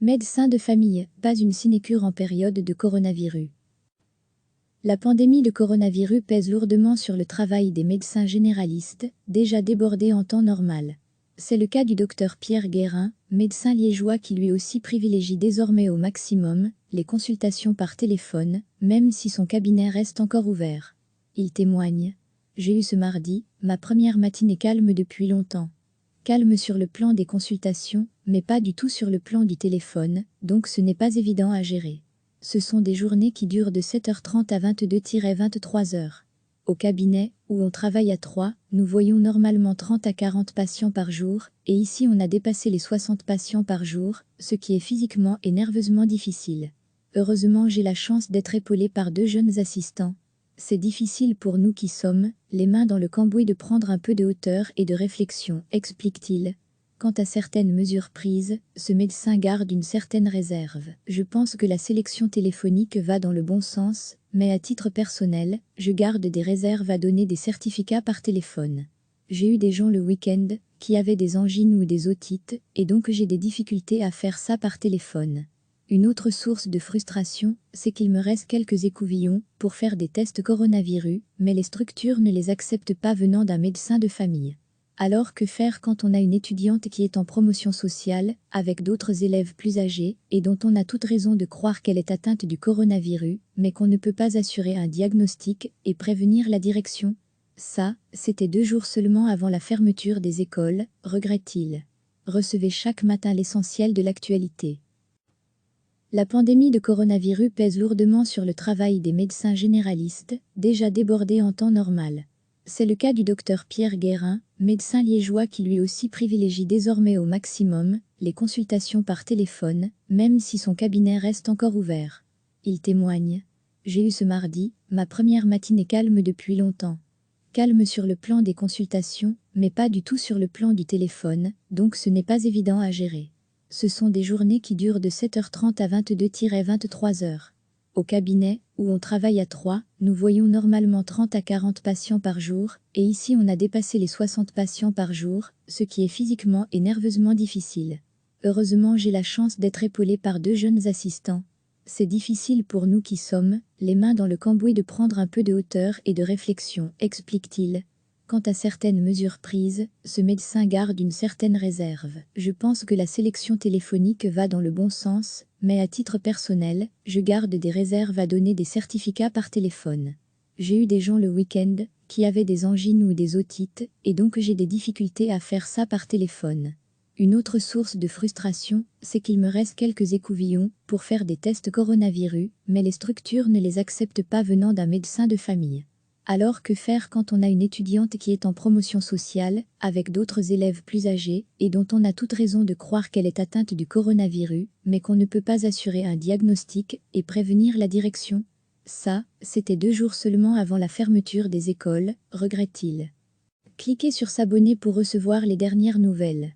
Médecin de famille, pas une sinécure en période de coronavirus. La pandémie de coronavirus pèse lourdement sur le travail des médecins généralistes, déjà débordés en temps normal. C'est le cas du docteur Pierre Guérin, médecin liégeois qui lui aussi privilégie désormais au maximum les consultations par téléphone, même si son cabinet reste encore ouvert. Il témoigne : « J'ai eu ce mardi, ma première matinée calme depuis longtemps. Calme sur le plan des consultations, mais pas du tout sur le plan du téléphone, donc ce n'est pas évident à gérer. Ce sont des journées qui durent de 7h30 à 22-23h. Au cabinet, où on travaille à 3, nous voyons normalement 30 à 40 patients par jour, et ici on a dépassé les 60 patients par jour, ce qui est physiquement et nerveusement difficile. Heureusement j'ai la chance d'être épaulée par 2 jeunes assistants. C'est difficile pour nous qui sommes les mains dans le cambouis de prendre un peu de hauteur et de réflexion, explique-t-il. Quant à certaines mesures prises, ce médecin garde une certaine réserve. Je pense que la sélection téléphonique va dans le bon sens, mais à titre personnel, je garde des réserves à donner des certificats par téléphone. J'ai eu des gens le week-end qui avaient des angines ou des otites, et donc j'ai des difficultés à faire ça par téléphone. Une autre source de frustration, c'est qu'il me reste quelques écouvillons pour faire des tests coronavirus, mais les structures ne les acceptent pas venant d'un médecin de famille. Alors que faire quand on a une étudiante qui est en promotion sociale, avec d'autres élèves plus âgés, et dont on a toute raison de croire qu'elle est atteinte du coronavirus, mais qu'on ne peut pas assurer un diagnostic et prévenir la direction ? Ça, c'était 2 jours seulement avant la fermeture des écoles, regrette-t-il. Recevez chaque matin l'essentiel de l'actualité. La pandémie de coronavirus pèse lourdement sur le travail des médecins généralistes, déjà débordés en temps normal. C'est le cas du docteur Pierre Guérin, médecin liégeois qui lui aussi privilégie désormais au maximum les consultations par téléphone, même si son cabinet reste encore ouvert. Il témoigne : « J'ai eu ce mardi, ma première matinée calme depuis longtemps. Calme sur le plan des consultations, mais pas du tout sur le plan du téléphone, donc ce n'est pas évident à gérer. Ce sont des journées qui durent de 7h30 à 22-23h. Au cabinet, où on travaille à 3, nous voyons normalement 30 à 40 patients par jour, et ici on a dépassé les 60 patients par jour, ce qui est physiquement et nerveusement difficile. Heureusement j'ai la chance d'être épaulée par 2 jeunes assistants. C'est difficile pour nous qui sommes les mains dans le cambouis de prendre un peu de hauteur et de réflexion, explique-t-il. Quant à certaines mesures prises, ce médecin garde une certaine réserve. Je pense que la sélection téléphonique va dans le bon sens, mais à titre personnel, je garde des réserves à donner des certificats par téléphone. J'ai eu des gens le week-end qui avaient des angines ou des otites, et donc j'ai des difficultés à faire ça par téléphone. Une autre source de frustration, c'est qu'il me reste quelques écouvillons pour faire des tests coronavirus, mais les structures ne les acceptent pas venant d'un médecin de famille. Alors que faire quand on a une étudiante qui est en promotion sociale, avec d'autres élèves plus âgés, et dont on a toute raison de croire qu'elle est atteinte du coronavirus, mais qu'on ne peut pas assurer un diagnostic et prévenir la direction ? Ça, c'était 2 jours seulement avant la fermeture des écoles, regrette-t-il. Cliquez sur s'abonner pour recevoir les dernières nouvelles.